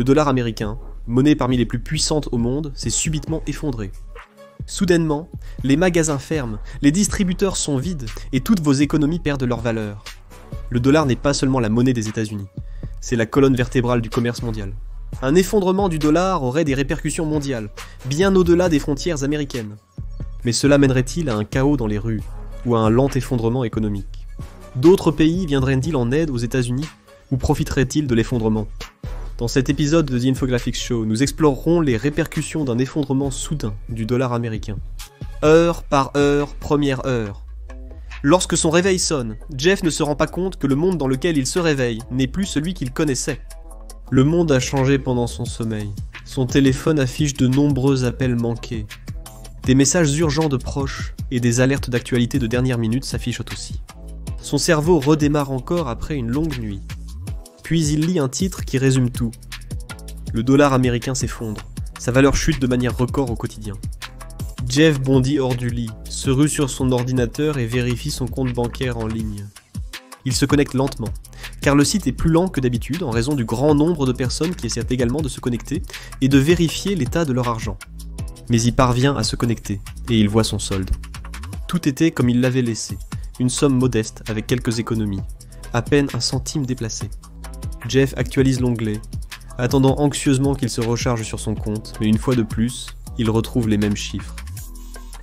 le dollar américain, monnaie parmi les plus puissantes au monde, s'est subitement effondré. Soudainement, les magasins ferment, les distributeurs sont vides et toutes vos économies perdent leur valeur. Le dollar n'est pas seulement la monnaie des États-Unis, c'est la colonne vertébrale du commerce mondial. Un effondrement du dollar aurait des répercussions mondiales, bien au-delà des frontières américaines. Mais cela mènerait-il à un chaos dans les rues, ou à un lent effondrement économique? D'autres pays viendraient-ils en aide aux États-Unis, ou profiteraient-ils de l'effondrement? Dans cet épisode de The Infographics Show, nous explorerons les répercussions d'un effondrement soudain du dollar américain. Heure par heure, première heure. Lorsque son réveil sonne, Jeff ne se rend pas compte que le monde dans lequel il se réveille n'est plus celui qu'il connaissait. Le monde a changé pendant son sommeil. Son téléphone affiche de nombreux appels manqués. Des messages urgents de proches et des alertes d'actualité de dernière minute s'affichent aussi. Son cerveau redémarre encore après une longue nuit. Puis il lit un titre qui résume tout. Le dollar américain s'effondre. Sa valeur chute de manière record au quotidien. Jeff bondit hors du lit, se rue sur son ordinateur et vérifie son compte bancaire en ligne. Il se connecte lentement, car le site est plus lent que d'habitude en raison du grand nombre de personnes qui essaient également de se connecter et de vérifier l'état de leur argent. Mais il parvient à se connecter, et il voit son solde. Tout était comme il l'avait laissé, une somme modeste avec quelques économies, à peine un centime déplacé. Jeff actualise l'onglet, attendant anxieusement qu'il se recharge sur son compte, mais une fois de plus, il retrouve les mêmes chiffres.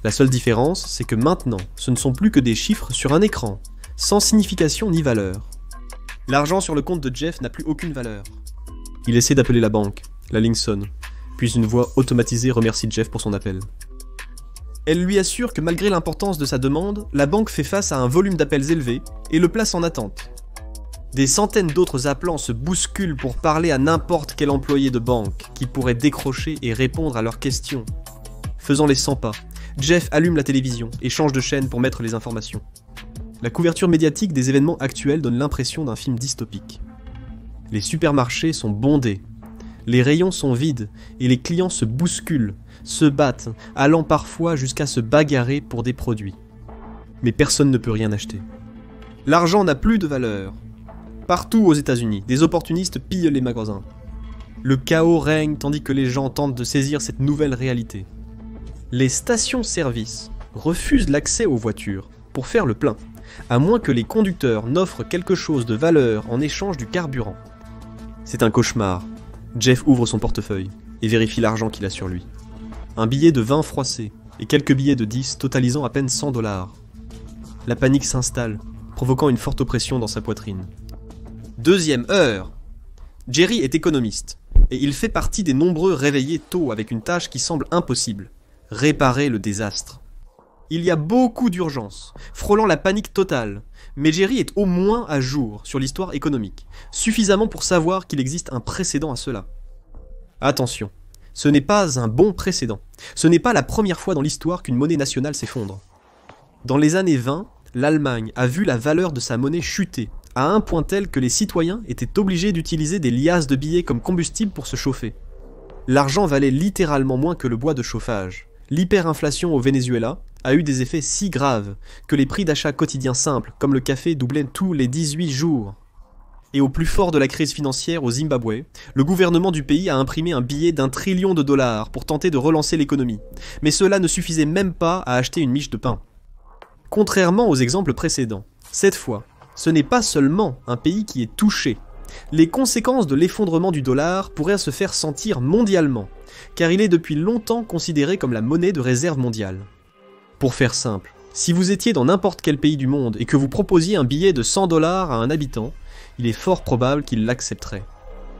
La seule différence, c'est que maintenant, ce ne sont plus que des chiffres sur un écran, sans signification ni valeur. L'argent sur le compte de Jeff n'a plus aucune valeur. Il essaie d'appeler la banque, la ligne sonne, puis une voix automatisée remercie Jeff pour son appel. Elle lui assure que malgré l'importance de sa demande, la banque fait face à un volume d'appels élevé et le place en attente. Des centaines d'autres appelants se bousculent pour parler à n'importe quel employé de banque qui pourrait décrocher et répondre à leurs questions. Faisant les 100 pas, Jeff allume la télévision et change de chaîne pour mettre les informations. La couverture médiatique des événements actuels donne l'impression d'un film dystopique. Les supermarchés sont bondés, les rayons sont vides et les clients se bousculent, se battent, allant parfois jusqu'à se bagarrer pour des produits. Mais personne ne peut rien acheter. L'argent n'a plus de valeur. Partout aux États-Unis, des opportunistes pillent les magasins. Le chaos règne tandis que les gens tentent de saisir cette nouvelle réalité. Les stations-service refusent l'accès aux voitures pour faire le plein, à moins que les conducteurs n'offrent quelque chose de valeur en échange du carburant. C'est un cauchemar. Jeff ouvre son portefeuille et vérifie l'argent qu'il a sur lui. Un billet de 20 froissés et quelques billets de 10 totalisant à peine 100 $. La panique s'installe, provoquant une forte oppression dans sa poitrine. Deuxième heure. Jerry est économiste, et il fait partie des nombreux réveillés tôt avec une tâche qui semble impossible. Réparer le désastre. Il y a beaucoup d'urgences, frôlant la panique totale, mais Jerry est au moins à jour sur l'histoire économique, suffisamment pour savoir qu'il existe un précédent à cela. Attention, ce n'est pas un bon précédent, ce n'est pas la première fois dans l'histoire qu'une monnaie nationale s'effondre. Dans les années 20, l'Allemagne a vu la valeur de sa monnaie chuter, à un point tel que les citoyens étaient obligés d'utiliser des liasses de billets comme combustible pour se chauffer. L'argent valait littéralement moins que le bois de chauffage. L'hyperinflation au Venezuela a eu des effets si graves que les prix d'achat quotidiens simples, comme le café, doublaient tous les 18 jours. Et au plus fort de la crise financière au Zimbabwe, le gouvernement du pays a imprimé un billet d'1 trillion de dollars pour tenter de relancer l'économie. Mais cela ne suffisait même pas à acheter une miche de pain. Contrairement aux exemples précédents, cette fois, ce n'est pas seulement un pays qui est touché. Les conséquences de l'effondrement du dollar pourraient se faire sentir mondialement, car il est depuis longtemps considéré comme la monnaie de réserve mondiale. Pour faire simple, si vous étiez dans n'importe quel pays du monde et que vous proposiez un billet de 100 $ à un habitant, il est fort probable qu'il l'accepterait.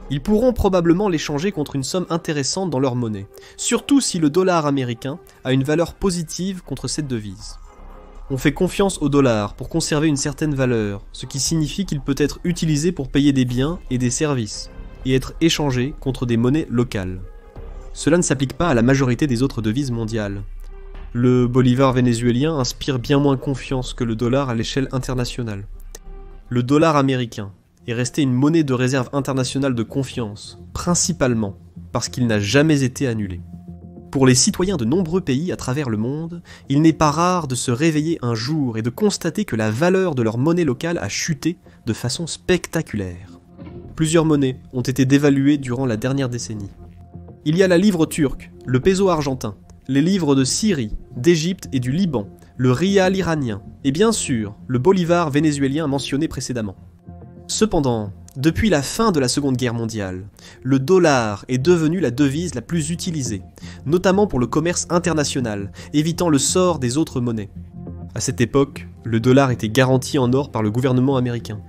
Ils pourront probablement l'échanger contre une somme intéressante dans leur monnaie, surtout si le dollar américain a une valeur positive contre cette devise. On fait confiance au dollar pour conserver une certaine valeur, ce qui signifie qu'il peut être utilisé pour payer des biens et des services, et être échangé contre des monnaies locales. Cela ne s'applique pas à la majorité des autres devises mondiales. Le bolivar vénézuélien inspire bien moins confiance que le dollar à l'échelle internationale. Le dollar américain est resté une monnaie de réserve internationale de confiance, principalement parce qu'il n'a jamais été annulé. Pour les citoyens de nombreux pays à travers le monde, il n'est pas rare de se réveiller un jour et de constater que la valeur de leur monnaie locale a chuté de façon spectaculaire. Plusieurs monnaies ont été dévaluées durant la dernière décennie. Il y a la livre turque, le peso argentin, les livres de Syrie, d'Égypte et du Liban, le rial iranien, et bien sûr, le bolivar vénézuélien mentionné précédemment. Cependant, depuis la fin de la Seconde Guerre mondiale, le dollar est devenu la devise la plus utilisée, notamment pour le commerce international, évitant le sort des autres monnaies. À cette époque, le dollar était garanti en or par le gouvernement américain.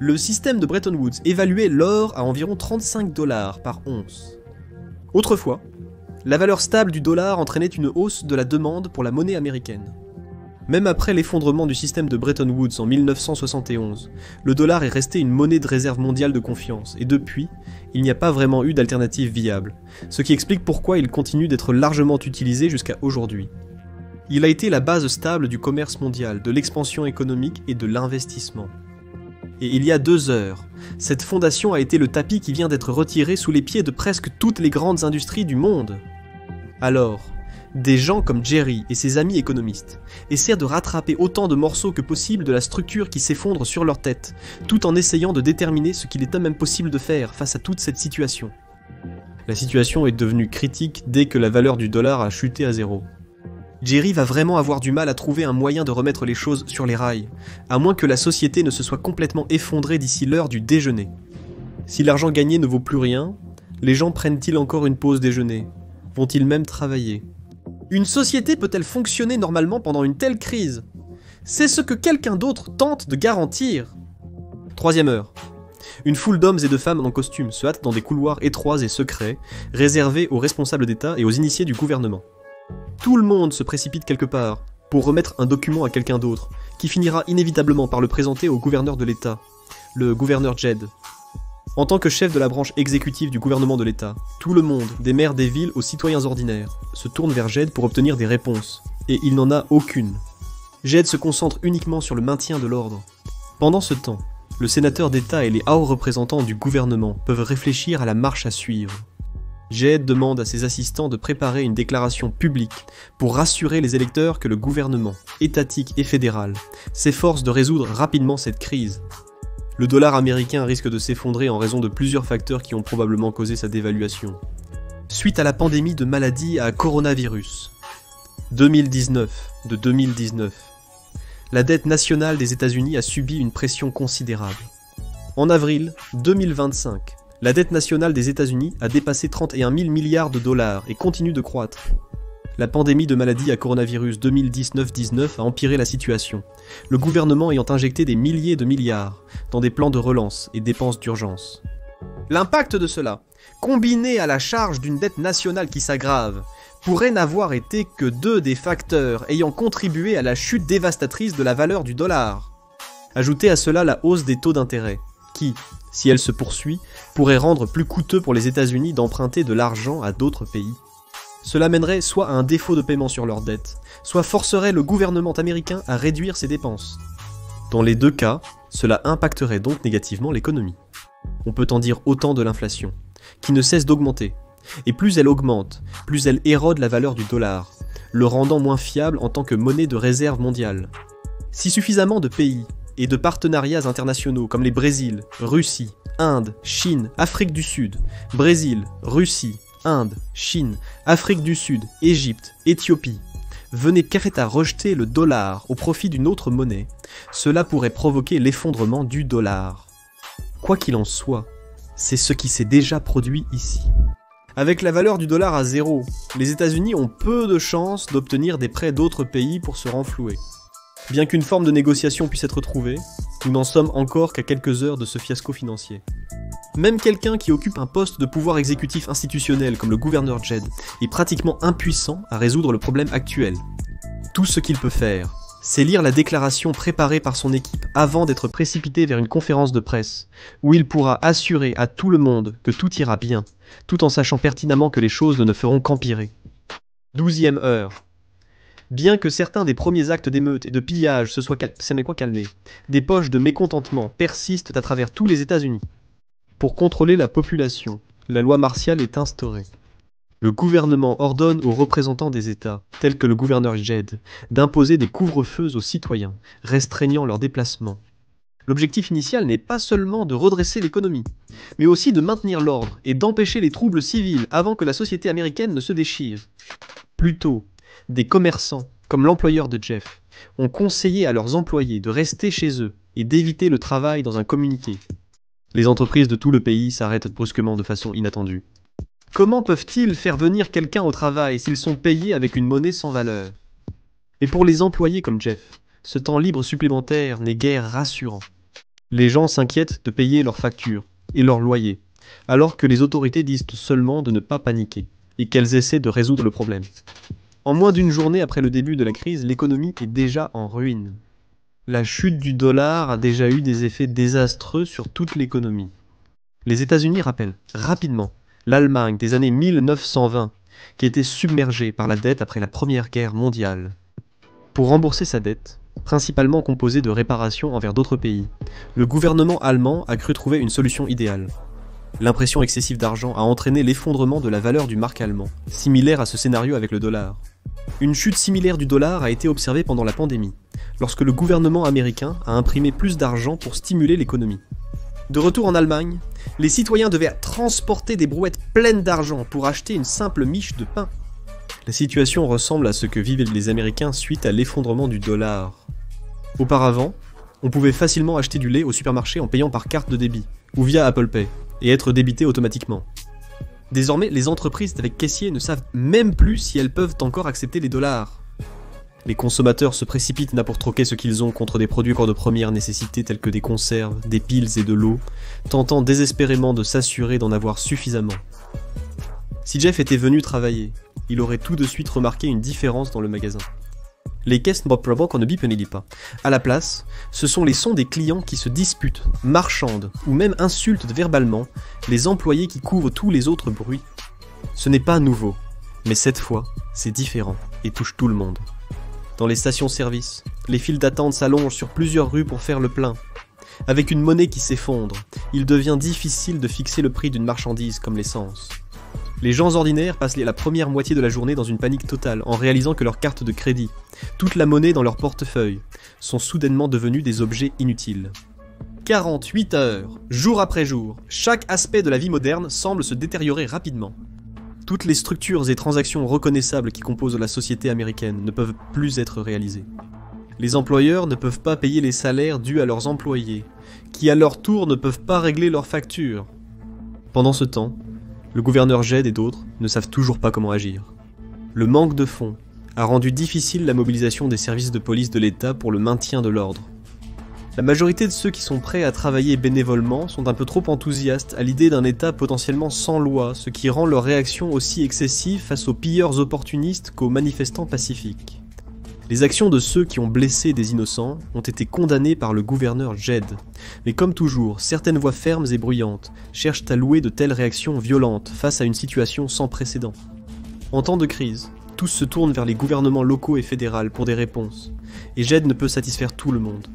Le système de Bretton Woods évaluait l'or à environ 35 $ par once. Autrefois, la valeur stable du dollar entraînait une hausse de la demande pour la monnaie américaine. Même après l'effondrement du système de Bretton Woods en 1971, le dollar est resté une monnaie de réserve mondiale de confiance, et depuis, il n'y a pas vraiment eu d'alternative viable, ce qui explique pourquoi il continue d'être largement utilisé jusqu'à aujourd'hui. Il a été la base stable du commerce mondial, de l'expansion économique et de l'investissement. Et il y a 2 heures, cette fondation a été le tapis qui vient d'être retiré sous les pieds de presque toutes les grandes industries du monde. Alors, des gens comme Jerry et ses amis économistes essaient de rattraper autant de morceaux que possible de la structure qui s'effondre sur leur tête, tout en essayant de déterminer ce qu'il est même possible de faire face à toute cette situation. La situation est devenue critique dès que la valeur du dollar a chuté à 0. Jerry va vraiment avoir du mal à trouver un moyen de remettre les choses sur les rails, à moins que la société ne se soit complètement effondrée d'ici l'heure du déjeuner. Si l'argent gagné ne vaut plus rien, les gens prennent-ils encore une pause déjeuner? Vont-ils même travailler? Une société peut-elle fonctionner normalement pendant une telle crise? C'est ce que quelqu'un d'autre tente de garantir. 3e heure. Une foule d'hommes et de femmes en costume se hâtent dans des couloirs étroits et secrets, réservés aux responsables d'État et aux initiés du gouvernement. Tout le monde se précipite quelque part, pour remettre un document à quelqu'un d'autre, qui finira inévitablement par le présenter au gouverneur de l'État, le gouverneur Jed. En tant que chef de la branche exécutive du gouvernement de l'État, tout le monde, des maires des villes aux citoyens ordinaires, se tourne vers Jed pour obtenir des réponses, et il n'en a aucune. Jed se concentre uniquement sur le maintien de l'ordre. Pendant ce temps, le sénateur d'État et les hauts représentants du gouvernement peuvent réfléchir à la marche à suivre. Jed demande à ses assistants de préparer une déclaration publique pour rassurer les électeurs que le gouvernement, étatique et fédéral, s'efforce de résoudre rapidement cette crise. Le dollar américain risque de s'effondrer en raison de plusieurs facteurs qui ont probablement causé sa dévaluation. Suite à la pandémie de maladie à coronavirus. 2019. La dette nationale des États-Unis a subi une pression considérable. En avril 2025, la dette nationale des États-Unis a dépassé 31 000 milliards de dollars et continue de croître. La pandémie de maladie à coronavirus 2019 a empiré la situation, le gouvernement ayant injecté des milliers de milliards dans des plans de relance et dépenses d'urgence. L'impact de cela, combiné à la charge d'une dette nationale qui s'aggrave, pourrait n'avoir été que 2 des facteurs ayant contribué à la chute dévastatrice de la valeur du dollar. Ajoutez à cela la hausse des taux d'intérêt, qui, si elle se poursuit, pourrait rendre plus coûteux pour les États-Unis d'emprunter de l'argent à d'autres pays. Cela mènerait soit à un défaut de paiement sur leurs dettes, soit forcerait le gouvernement américain à réduire ses dépenses. Dans les 2 cas, cela impacterait donc négativement l'économie. On peut en dire autant de l'inflation, qui ne cesse d'augmenter, et plus elle augmente, plus elle érode la valeur du dollar, le rendant moins fiable en tant que monnaie de réserve mondiale. Si suffisamment de pays et de partenariats internationaux comme les Brésil, Russie, Inde, Chine, Afrique du Sud, Brésil, Russie, Inde, Chine, Afrique du Sud, Égypte, Éthiopie, venaient à rejeter le dollar au profit d'une autre monnaie, cela pourrait provoquer l'effondrement du dollar. Quoi qu'il en soit, c'est ce qui s'est déjà produit ici. Avec la valeur du dollar à 0, les États-Unis ont peu de chances d'obtenir des prêts d'autres pays pour se renflouer. Bien qu'une forme de négociation puisse être trouvée, nous n'en sommes encore qu'à quelques heures de ce fiasco financier. Même quelqu'un qui occupe un poste de pouvoir exécutif institutionnel comme le gouverneur Jed est pratiquement impuissant à résoudre le problème actuel. Tout ce qu'il peut faire, c'est lire la déclaration préparée par son équipe avant d'être précipité vers une conférence de presse, où il pourra assurer à tout le monde que tout ira bien, tout en sachant pertinemment que les choses ne feront qu'empirer. 12e heure. Bien que certains des premiers actes d'émeute et de pillage se soient calmés, des poches de mécontentement persistent à travers tous les États-Unis. Pour contrôler la population, la loi martiale est instaurée. Le gouvernement ordonne aux représentants des États, tels que le gouverneur Jed, d'imposer des couvre-feux aux citoyens, restreignant leurs déplacements. L'objectif initial n'est pas seulement de redresser l'économie, mais aussi de maintenir l'ordre et d'empêcher les troubles civils avant que la société américaine ne se déchire. Plutôt, des commerçants, comme l'employeur de Jeff, ont conseillé à leurs employés de rester chez eux et d'éviter le travail dans un communiqué. Les entreprises de tout le pays s'arrêtent brusquement de façon inattendue. Comment peuvent-ils faire venir quelqu'un au travail s'ils sont payés avec une monnaie sans valeur? Et pour les employés comme Jeff, ce temps libre supplémentaire n'est guère rassurant. Les gens s'inquiètent de payer leurs factures et leurs loyers, alors que les autorités disent seulement de ne pas paniquer et qu'elles essaient de résoudre le problème. En moins d'une journée après le début de la crise, l'économie est déjà en ruine. La chute du dollar a déjà eu des effets désastreux sur toute l'économie. Les États-Unis rappellent rapidement l'Allemagne des années 1920, qui était submergée par la dette après la Première Guerre mondiale. Pour rembourser sa dette, principalement composée de réparations envers d'autres pays, le gouvernement allemand a cru trouver une solution idéale. L'impression excessive d'argent a entraîné l'effondrement de la valeur du mark allemand, similaire à ce scénario avec le dollar. Une chute similaire du dollar a été observée pendant la pandémie, lorsque le gouvernement américain a imprimé plus d'argent pour stimuler l'économie. De retour en Allemagne, les citoyens devaient transporter des brouettes pleines d'argent pour acheter une simple miche de pain. La situation ressemble à ce que vivaient les Américains suite à l'effondrement du dollar. Auparavant, on pouvait facilement acheter du lait au supermarché en payant par carte de débit, ou via Apple Pay, et être débité automatiquement. Désormais, les entreprises avec caissiers ne savent même plus si elles peuvent encore accepter les dollars. Les consommateurs se précipitent pour troquer ce qu'ils ont contre des produits de première nécessité tels que des conserves, des piles et de l'eau, tentant désespérément de s'assurer d'en avoir suffisamment. Si Jeff était venu travailler, il aurait tout de suite remarqué une différence dans le magasin. Les caisses ne bipent pas. À la place, ce sont les sons des clients qui se disputent, marchandent ou même insultent verbalement les employés qui couvrent tous les autres bruits. Ce n'est pas nouveau, mais cette fois, c'est différent et touche tout le monde. Dans les stations-service, les files d'attente s'allongent sur plusieurs rues pour faire le plein. Avec une monnaie qui s'effondre, il devient difficile de fixer le prix d'une marchandise comme l'essence. Les gens ordinaires passent la première moitié de la journée dans une panique totale en réalisant que leurs cartes de crédit, toute la monnaie dans leur portefeuille, sont soudainement devenues des objets inutiles. 48 heures, jour après jour, chaque aspect de la vie moderne semble se détériorer rapidement. Toutes les structures et transactions reconnaissables qui composent la société américaine ne peuvent plus être réalisées. Les employeurs ne peuvent pas payer les salaires dus à leurs employés, qui à leur tour ne peuvent pas régler leurs factures. Pendant ce temps, le gouverneur Jed et d'autres ne savent toujours pas comment agir. Le manque de fonds a rendu difficile la mobilisation des services de police de l'État pour le maintien de l'ordre. La majorité de ceux qui sont prêts à travailler bénévolement sont un peu trop enthousiastes à l'idée d'un État potentiellement sans loi, ce qui rend leur réaction aussi excessive face aux pilleurs opportunistes qu'aux manifestants pacifiques. Les actions de ceux qui ont blessé des innocents ont été condamnées par le gouverneur Jed, mais comme toujours, certaines voix fermes et bruyantes cherchent à louer de telles réactions violentes face à une situation sans précédent. En temps de crise, tous se tournent vers les gouvernements locaux et fédéraux pour des réponses, et Jed ne peut satisfaire tout le monde.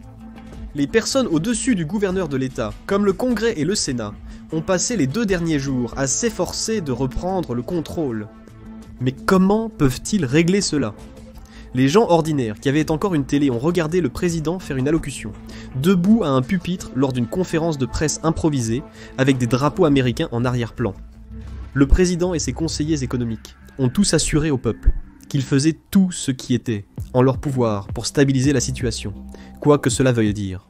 Les personnes au-dessus du gouverneur de l'État, comme le Congrès et le Sénat, ont passé les 2 derniers jours à s'efforcer de reprendre le contrôle. Mais comment peuvent-ils régler cela ? Les gens ordinaires qui avaient encore une télé ont regardé le président faire une allocution, debout à un pupitre lors d'une conférence de presse improvisée avec des drapeaux américains en arrière-plan. Le président et ses conseillers économiques ont tous assuré au peuple qu'ils faisaient tout ce qui était en leur pouvoir pour stabiliser la situation, quoi que cela veuille dire.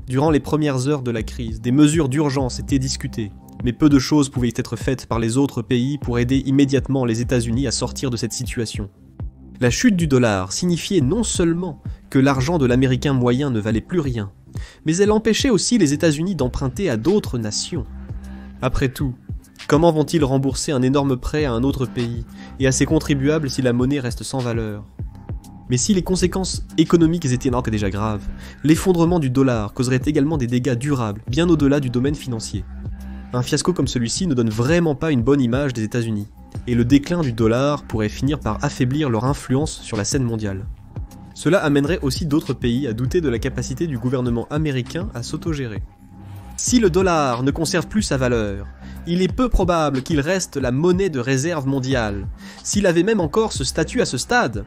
Durant les premières heures de la crise, des mesures d'urgence étaient discutées, mais peu de choses pouvaient être faites par les autres pays pour aider immédiatement les États-Unis à sortir de cette situation. La chute du dollar signifiait non seulement que l'argent de l'Américain moyen ne valait plus rien, mais elle empêchait aussi les États-Unis d'emprunter à d'autres nations. Après tout, comment vont-ils rembourser un énorme prêt à un autre pays et à ses contribuables si la monnaie reste sans valeur ? Mais si les conséquences économiques étaient déjà graves, l'effondrement du dollar causerait également des dégâts durables bien au-delà du domaine financier. Un fiasco comme celui-ci ne donne vraiment pas une bonne image des États-Unis, et le déclin du dollar pourrait finir par affaiblir leur influence sur la scène mondiale. Cela amènerait aussi d'autres pays à douter de la capacité du gouvernement américain à s'autogérer. Si le dollar ne conserve plus sa valeur, il est peu probable qu'il reste la monnaie de réserve mondiale, s'il avait même encore ce statut à ce stade.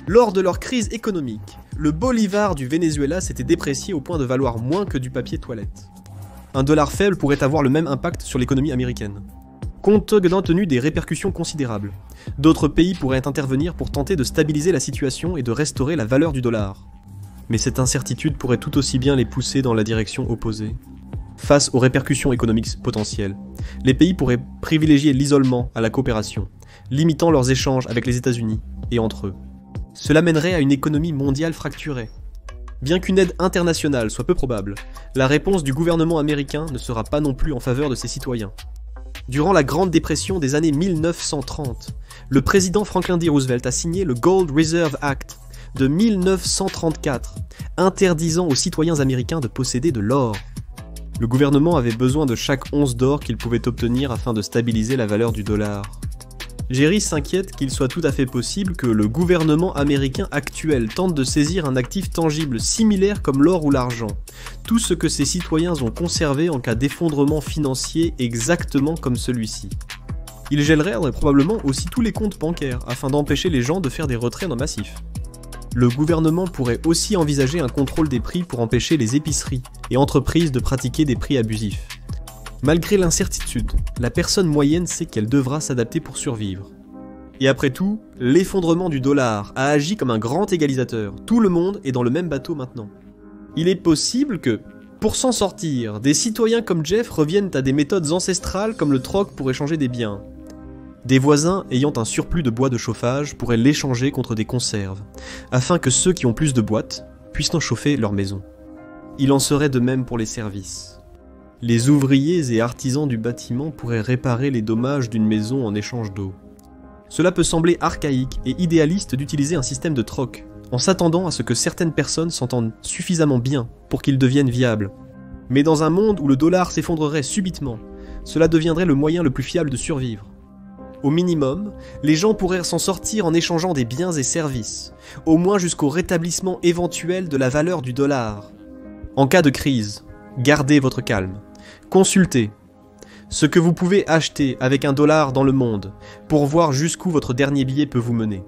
Lors de leur crise économique, le bolivar du Venezuela s'était déprécié au point de valoir moins que du papier toilette. Un dollar faible pourrait avoir le même impact sur l'économie américaine. Compte tenu des répercussions considérables, d'autres pays pourraient intervenir pour tenter de stabiliser la situation et de restaurer la valeur du dollar. Mais cette incertitude pourrait tout aussi bien les pousser dans la direction opposée. Face aux répercussions économiques potentielles, les pays pourraient privilégier l'isolement à la coopération, limitant leurs échanges avec les États-Unis et entre eux. Cela mènerait à une économie mondiale fracturée. Bien qu'une aide internationale soit peu probable, la réponse du gouvernement américain ne sera pas non plus en faveur de ses citoyens. Durant la Grande Dépression des années 1930, le président Franklin D. Roosevelt a signé le Gold Reserve Act de 1934, interdisant aux citoyens américains de posséder de l'or. Le gouvernement avait besoin de chaque once d'or qu'il pouvait obtenir afin de stabiliser la valeur du dollar. Jerry s'inquiète qu'il soit tout à fait possible que le gouvernement américain actuel tente de saisir un actif tangible similaire comme l'or ou l'argent, tout ce que ses citoyens ont conservé en cas d'effondrement financier exactement comme celui-ci. Il gèlerait probablement aussi tous les comptes bancaires afin d'empêcher les gens de faire des retraits en massif. Le gouvernement pourrait aussi envisager un contrôle des prix pour empêcher les épiceries et entreprises de pratiquer des prix abusifs. Malgré l'incertitude, la personne moyenne sait qu'elle devra s'adapter pour survivre. Et après tout, l'effondrement du dollar a agi comme un grand égalisateur. Tout le monde est dans le même bateau maintenant. Il est possible que, pour s'en sortir, des citoyens comme Jeff reviennent à des méthodes ancestrales comme le troc pour échanger des biens. Des voisins ayant un surplus de bois de chauffage pourraient l'échanger contre des conserves, afin que ceux qui ont plus de boîtes puissent en chauffer leur maison. Il en serait de même pour les services. Les ouvriers et artisans du bâtiment pourraient réparer les dommages d'une maison en échange d'eau. Cela peut sembler archaïque et idéaliste d'utiliser un système de troc, en s'attendant à ce que certaines personnes s'entendent suffisamment bien pour qu'ils deviennent viables. Mais dans un monde où le dollar s'effondrerait subitement, cela deviendrait le moyen le plus fiable de survivre. Au minimum, les gens pourraient s'en sortir en échangeant des biens et services, au moins jusqu'au rétablissement éventuel de la valeur du dollar. En cas de crise, gardez votre calme. Consultez ce que vous pouvez acheter avec un dollar dans le monde pour voir jusqu'où votre dernier billet peut vous mener.